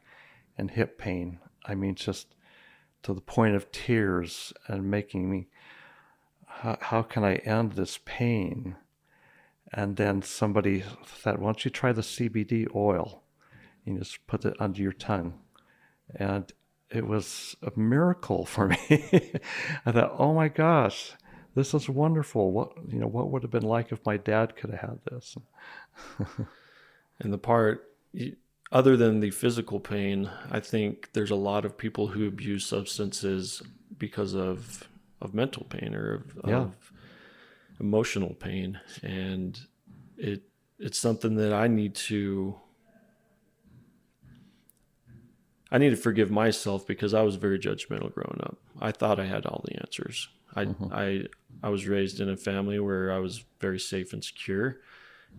and hip pain. I mean, just to the point of tears, and making me, how can I end this pain? And then somebody said, why don't you try the CBD oil? You just put it under your tongue. And it was a miracle for me. I thought, oh my gosh, this is wonderful. What would have been like if my dad could have had this?
And the part, other than the physical pain, I think there's a lot of people who abuse substances because of mental pain, or of emotional pain. And it's something that I need to forgive myself, because I was very judgmental growing up. I thought I had all the answers. I was raised in a family where I was very safe and secure,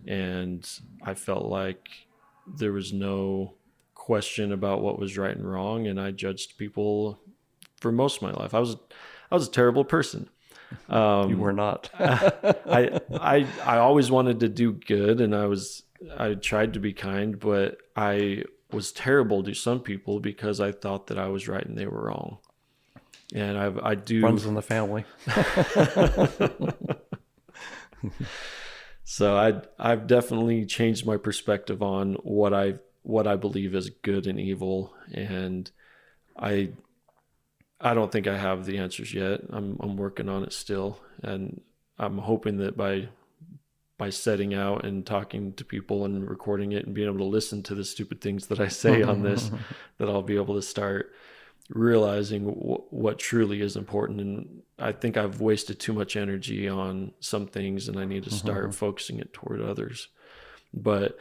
and I felt like there was no question about what was right and wrong, and I judged people for most of my life. I was a terrible person.
You were not.
I always wanted to do good, and I tried to be kind, but I was terrible to some people because I thought that I was right and they were wrong. And I do
runs in the family.
So I've definitely changed my perspective on what I believe is good and evil, and I don't think I have the answers yet. I'm working on it still, and I'm hoping that by setting out and talking to people and recording it and being able to listen to the stupid things that I say on this, that I'll be able to start realizing what truly is important. And I think I've wasted too much energy on some things, and I need to start focusing it toward others. But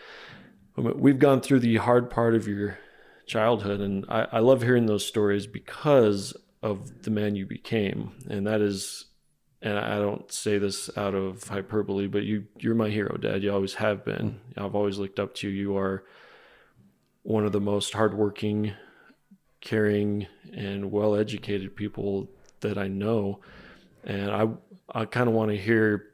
we've gone through the hard part of your childhood, and I love hearing those stories because of the man you became. And that is, and I don't say this out of hyperbole, but you're my hero, Dad. You always have been. I've always looked up to you. You are one of the most hardworking, caring, and well-educated people that I know. And I kind of want to hear,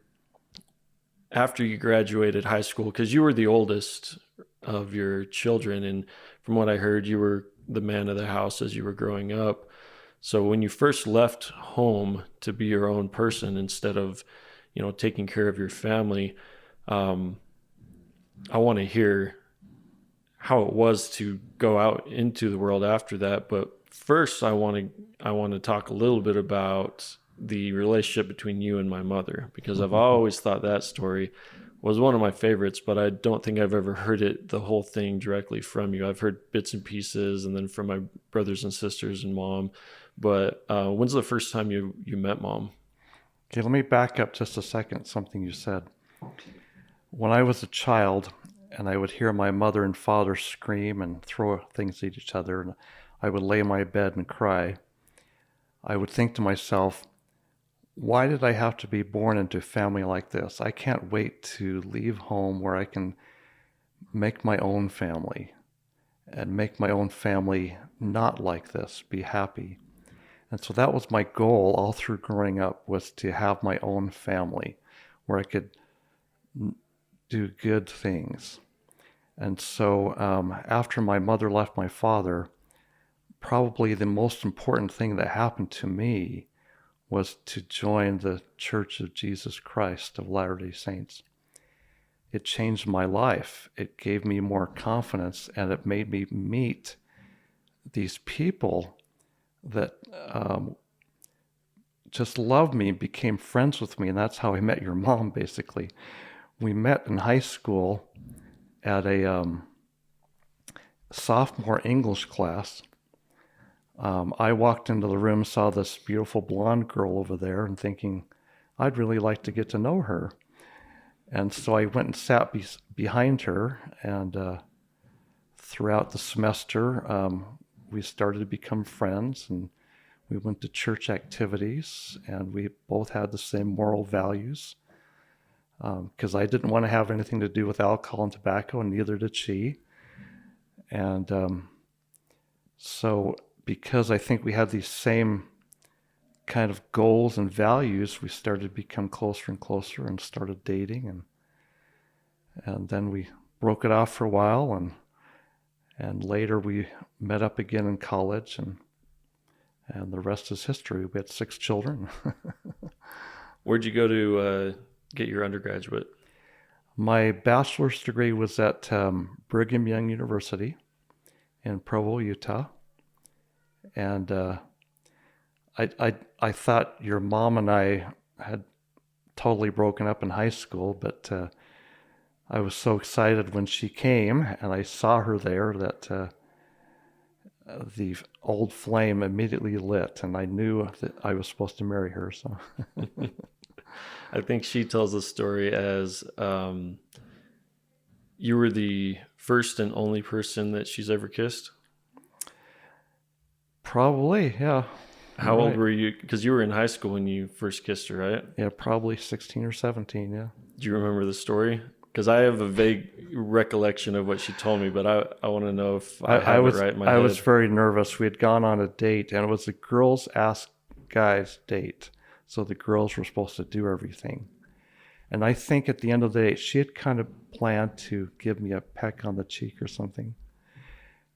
after you graduated high school, because you were the oldest of your children, and from what I heard, you were the man of the house as you were growing up. So when you first left home to be your own person, instead of, taking care of your family, I want to hear how it was to go out into the world after that. But first, I want to talk a little bit about the relationship between you and my mother, because I've always thought that story was one of my favorites, but I don't think I've ever heard the whole thing directly from you. I've heard bits and pieces, and then from my brothers and sisters and Mom. But when's the first time you met Mom?
Okay, let me back up just a second, something you said. When I was a child, and I would hear my mother and father scream and throw things at each other, and I would lay in my bed and cry, I would think to myself, why did I have to be born into a family like this? I can't wait to leave home where I can make my own family, and make my own family not like this, be happy. And so that was my goal all through growing up, was to have my own family where I could do good things. And so after my mother left my father, probably the most important thing that happened to me was to join the Church of Jesus Christ of Latter-day Saints. It changed my life. It gave me more confidence, and it made me meet these people that just loved me, became friends with me, and that's how I met your mom, basically. We met in high school at a sophomore English class. I walked into the room, saw this beautiful blonde girl over there, and thinking, I'd really like to get to know her. And so I went and sat behind her, and throughout the semester, we started to become friends, and we went to church activities, and we both had the same moral values. Because I didn't want to have anything to do with alcohol and tobacco, and neither did she. And so because I think we had these same kind of goals and values, we started to become closer and closer and started dating. And then we broke it off for a while, and later we met up again in college, and the rest is history. We had 6 children.
Where'd you go to get your undergraduate?
My bachelor's degree was at Brigham Young University in Provo, Utah. And I thought your mom and I had totally broken up in high school, but I was so excited when she came and I saw her there that the old flame immediately lit, and I knew that I was supposed to marry her. So
I think she tells the story as you were the first and only person that she's ever kissed.
Probably, yeah.
How old were you? Because you were in high school when you first kissed her, right?
Yeah, probably 16 or 17, yeah.
Do you remember the story? Because I have a vague recollection of what she told me, but I want to know if I have it right in my head.
I was very nervous. We had gone on a date, and it was a girls ask guys date. So the girls were supposed to do everything. And I think at the end of the day, she had kind of planned to give me a peck on the cheek or something.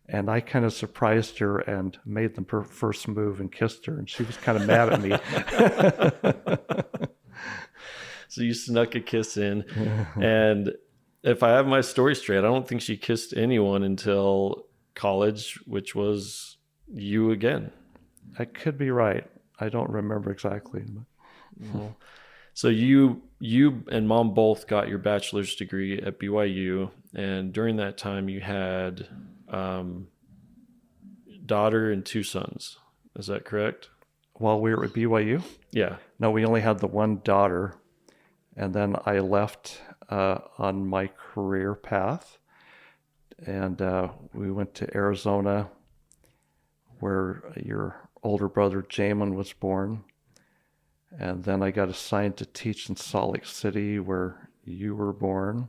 And I kind of surprised her and made the first move and kissed her. And she was kind of mad at me.
So you snuck a kiss in. And if I have my story straight, I don't think she kissed anyone until college, which was you again.
I could be right. I don't remember exactly.
Well, so you and mom both got your bachelor's degree at BYU, and during that time you had daughter and 2 sons. Is that correct?
While we were at BYU?
Yeah.
No, we only had the one daughter, and then I left on my career path, and we went to Arizona, where your older brother Jamin was born. And then I got assigned to teach in Salt Lake City, where you were born.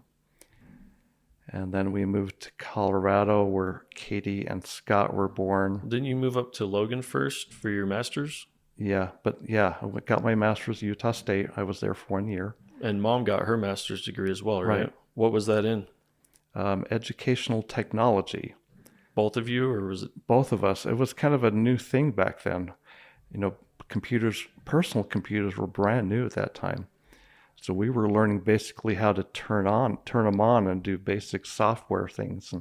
And then we moved to Colorado, where Katie and Scott were born.
Didn't you move up to Logan first for your master's?
Yeah, but yeah, I got my master's at Utah State. I was there for 1 year.
And mom got her master's degree as well, right? What was that in?
Educational technology.
Both of you, or was it?
Both of us. It was kind of a new thing back then. You know, personal computers were brand new at that time. So we were learning basically how to turn them on and do basic software things,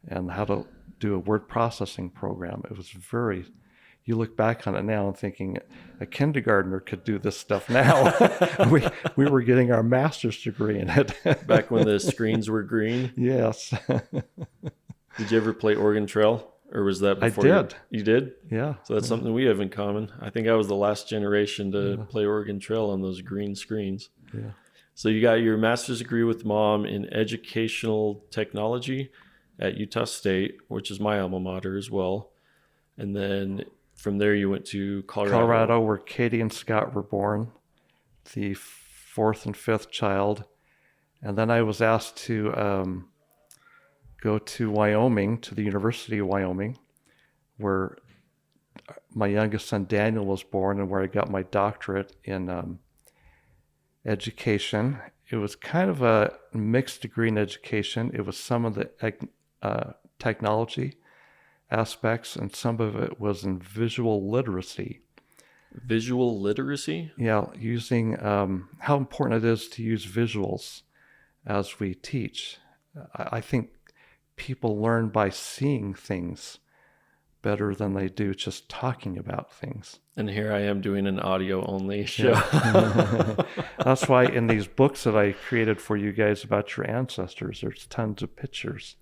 and how to do a word processing program. It was you look back on it now and thinking a kindergartner could do this stuff now. we were getting our master's degree in it.
Back when the screens were green?
Yes.
Did you ever play Oregon Trail? Or was that before?
I did.
You did?
Yeah.
So that's something we have in common. I think I was the last generation to play Oregon Trail on those green screens.
Yeah.
So you got your master's degree with mom in educational technology at Utah State, which is my alma mater as well. And then from there you went to Colorado.
Where Katie and Scott were born, the 4th and 5th child. And then I was asked to go to Wyoming, to the University of Wyoming, where my youngest son Daniel was born, and where I got my doctorate in education. It was kind of a mixed degree in education. It was some of the technology aspects, and some of it was in visual literacy.
Visual literacy?
Yeah, using how important it is to use visuals as we teach. I think people learn by seeing things better than they do just talking about things.
And here I am doing an audio only show.
Yeah. That's why in these books that I created for you guys about your ancestors, there's tons of pictures.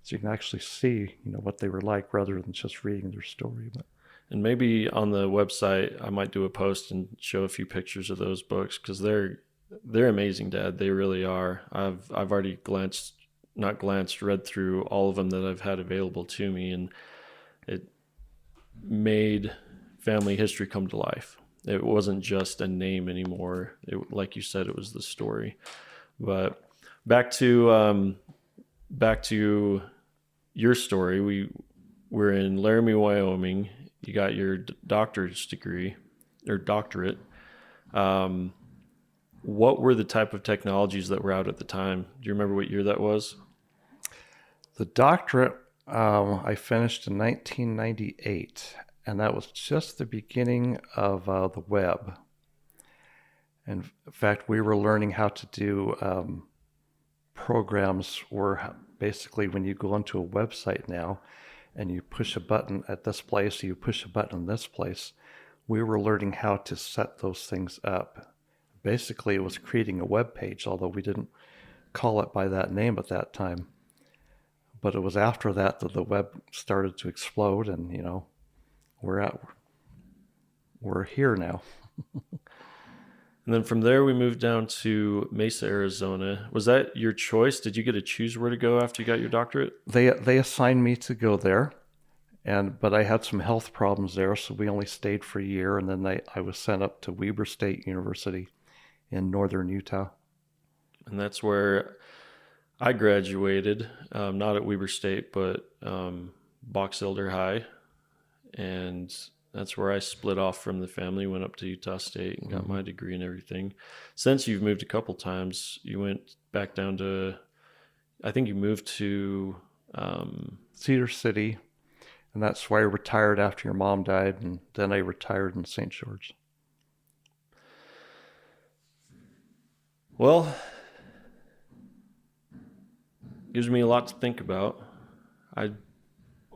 So you can actually see, what they were like rather than just reading their story. But
And maybe on the website, I might do a post and show a few pictures of those books because they're amazing, Dad. They really are. I've already read through all of them that I've had available to me, and it made family history come to life. It wasn't just a name anymore. Like you said, it was the story. But back to your story. We're in Laramie, Wyoming. You got your doctorate degree or doctorate. What were the type of technologies that were out at the time? Do you remember what year that was?
The doctorate I finished in 1998, and that was just the beginning of the web. And in fact, we were learning how to do programs where basically when you go onto a website now and you push a button at this place, or you push a button in this place, we were learning how to set those things up. Basically, it was creating a web page, although we didn't call it by that name at that time. But it was after that the web started to explode, and we're here now.
And then from there, we moved down to Mesa, Arizona. Was that your choice? Did you get to choose where to go after you got your doctorate?
They assigned me to go there, but I had some health problems there, so we only stayed for a year, and then I was sent up to Weber State University in northern Utah.
And that's where I graduated, not at Weber State, but Box Elder High. And that's where I split off from the family, went up to Utah State and got my degree and everything. Since you've moved a couple times, you went back down to, I think you moved to
Cedar City, and that's why I retired after your mom died, and then I retired in St. George.
Well, gives me a lot to think about. I'm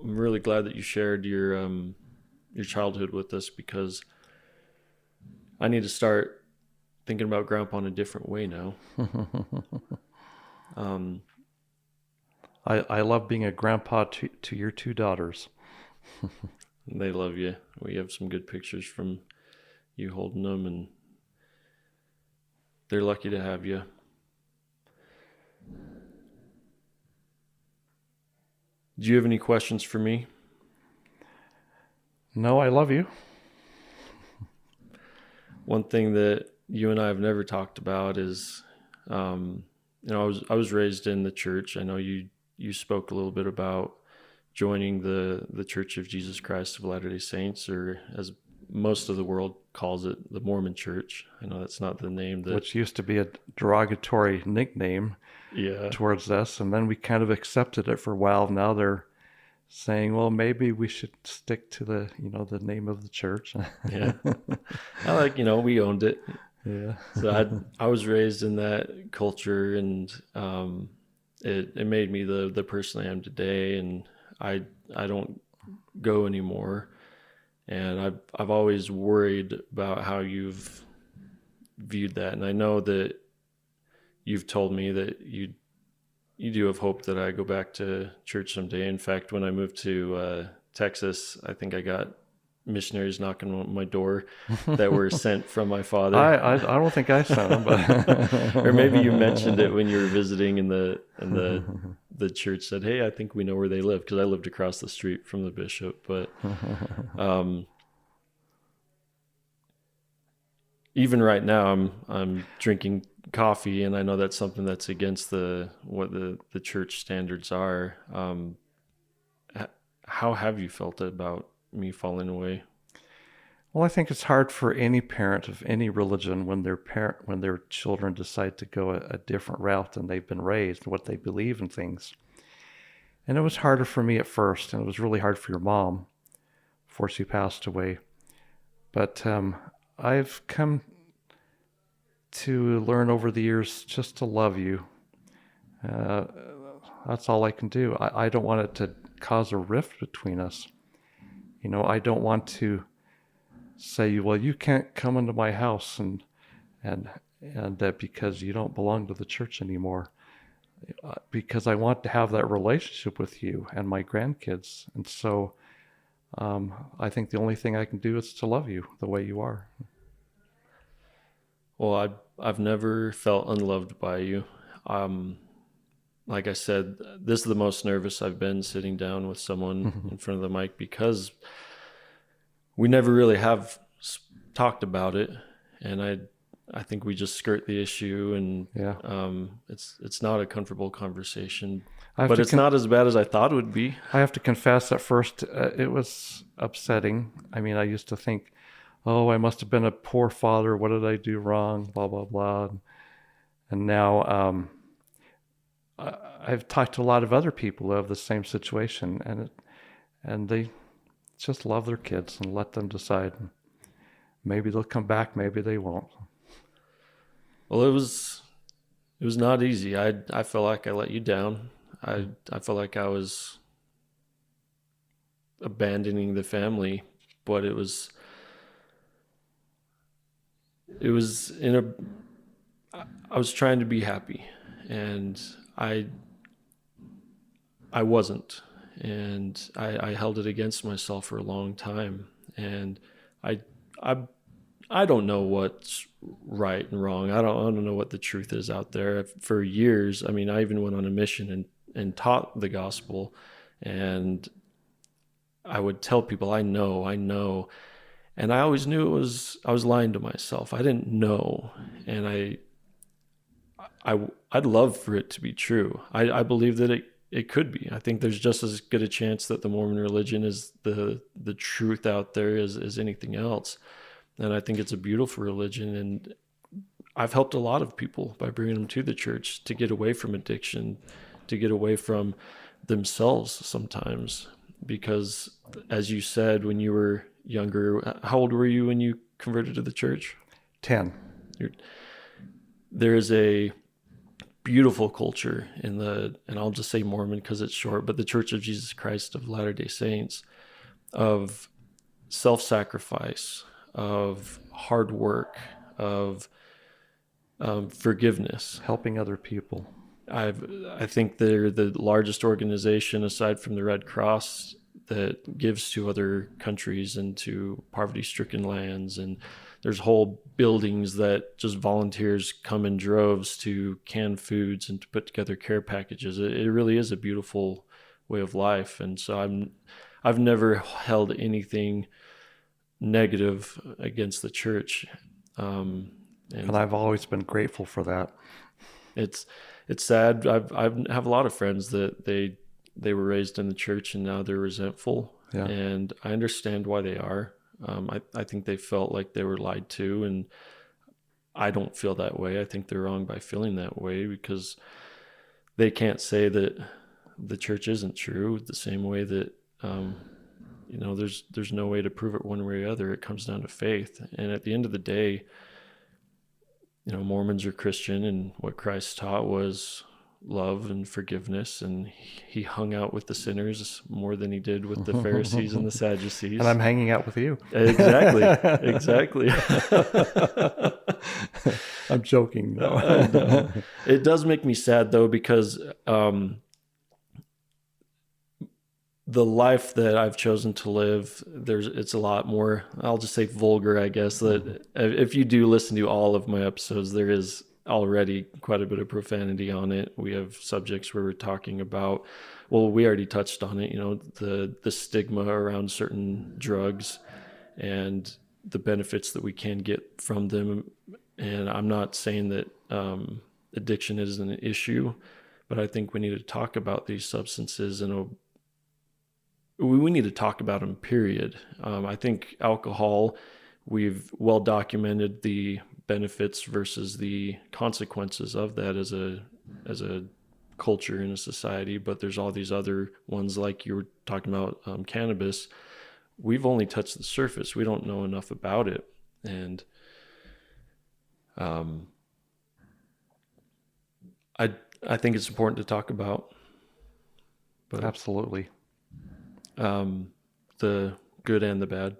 really glad that you shared your childhood with us, because I need to start thinking about Grandpa in a different way now.
I love being a grandpa to your two daughters.
They love you. We have some good pictures from you holding them, and they're lucky to have you. Do you have any questions for me?
No, I love you.
One thing that you and I have never talked about is, I was raised in the church. I know you spoke a little bit about joining the Church of Jesus Christ of Latter-day Saints, or as most of the world calls it, the Mormon Church. I know that's not the name
which used to be a derogatory nickname towards us, and then we kind of accepted it for a while. Now they're saying, well, maybe we should stick to the name of the church.
Yeah. We owned it.
Yeah.
So I was raised in that culture, and it made me the person I am today, and I don't go anymore. And I've always worried about how you've viewed that. And I know that you've told me that you do have hope that I go back to church someday. In fact, when I moved to Texas, I think I got missionaries knocking on my door that were sent from my father.
I don't think I sent them, but
or maybe you mentioned it when you were visiting, and the church said, "Hey, I think we know where they live," because I lived across the street from the bishop. But even right now, I'm drinking coffee, and I know that's something that's against what the church standards are. How have you felt about me falling away?
Well, I think it's hard for any parent of any religion when their children decide to go a different route than they've been raised, what they believe in things. And it was harder for me at first, and it was really hard for your mom before she passed away. But I've come to learn over the years just to love you. That's all I can do. I don't want it to cause a rift between us. I don't want to say, well, you can't come into my house and because you don't belong to the church anymore. Because I want to have that relationship with you and my grandkids. And so I think the only thing I can do is to love you the way you are.
Well, I've never felt unloved by you. Like I said, this is the most nervous I've been sitting down with someone in front of the mic, because we never really have talked about it, and I think we just skirt the issue, and
Yeah.
it's not a comfortable conversation,
I have
but
to
it's not as bad as I thought it would be.
I have to confess, at first, it was upsetting. I mean, I used to think, oh, I must have been a poor father. What did I do wrong? Blah, blah, blah. And now I've talked to a lot of other people who have the same situation, and they just love their kids and let them decide. Maybe they'll come back, maybe they won't.
Well, it was not easy. I felt like I let you down. I felt like I was abandoning the family, but it was in a, I was trying to be happy, and I wasn't, and I held it against myself for a long time, and I I don't know what's right and wrong. I don't know what the truth is out there. For years, I mean, I even went on a mission and taught the gospel, and I would tell people, I know. And I always knew I was lying to myself. I didn't know. And I'd love for it to be true. I believe that it could be. I think there's just as good a chance that the Mormon religion is the truth out there as anything else. And I think it's a beautiful religion. And I've helped a lot of people by bringing them to the church to get away from addiction, to get away from themselves sometimes. Because as you said, when you were younger, how old were you when you converted to the church?
10.
There is a beautiful culture in and I'll just say Mormon because it's short, but the Church of Jesus Christ of Latter-day Saints, of self-sacrifice, of hard work, of forgiveness.
Helping other people.
I think they're the largest organization aside from the Red Cross that gives to other countries and to poverty-stricken lands. And there's whole buildings that just volunteers come in droves to can foods and to put together care packages. It really is a beautiful way of life. And so I've never held anything negative against the church. And
I've always been grateful for that.
It's sad. I have a lot of friends that they were raised in the church and now they're resentful.
Yeah.
And I understand why they are. I think they felt like they were lied to, and I don't feel that way. I think they're wrong by feeling that way because they can't say that the church isn't true the same way that, there's no way to prove it one way or the other. It comes down to faith. And at the end of the day, Mormons are Christian, and what Christ taught was love and forgiveness, and he hung out with the sinners more than he did with the Pharisees and the Sadducees.
And I'm hanging out with you.
Exactly.
I'm joking though.
It does make me sad though, because the life that I've chosen to live, it's a lot more, I'll just say vulgar, I guess, that if you do listen to all of my episodes, there is already quite a bit of profanity on it. We have subjects where we're talking about, well, we already touched on it, the stigma around certain drugs and the benefits that we can get from them. And I'm not saying that addiction isn't an issue, but I think we need to talk about these substances and we need to talk about them, period. I think alcohol, we've well documented the benefits versus the consequences of that as a culture in a society, but there's all these other ones like you were talking about, cannabis. We've only touched the surface. We don't know enough about it. And I think it's important to talk about. But
Absolutely.
The good and the bad.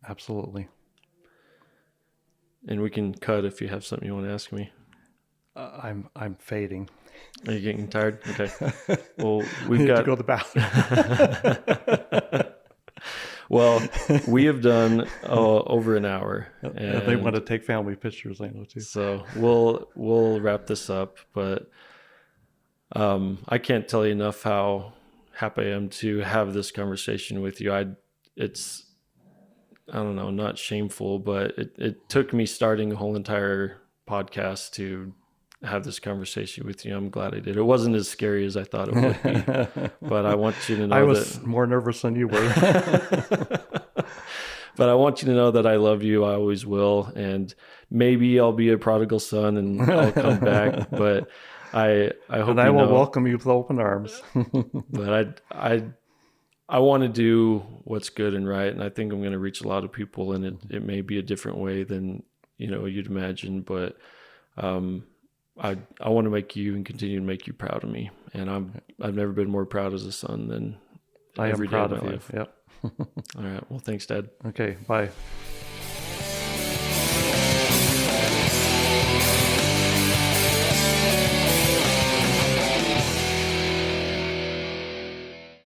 Absolutely.
And we can cut if you have something you want to ask me.
I'm fading.
Are you getting tired? Okay. Well,
we've got to go to the bathroom.
Well, we have done over an hour,
And they want
and
to take family pictures, I know too.
so we'll wrap this up. But I can't tell you enough how happy I am to have this conversation with you. It's I don't know, not shameful, but it took me starting a whole entire podcast to have this conversation with you. I'm glad I did. It wasn't as scary as I thought it would be, but I want you to know
I was more nervous than you were.
but I want you to know that I love you. I always will. And maybe I'll be a prodigal son and I'll come back, but I hope
And I
you
will
know,
welcome you with open arms.
but I want to do what's good and right. And I think I'm going to reach a lot of people, and it may be a different way than, you'd imagine, but, I want to make you and continue to make you proud of me. And I've never been more proud as a son than
I am
every day
proud
of
of
my
you.
life.
Yep.
All right. Well, thanks, Dad.
Okay, bye.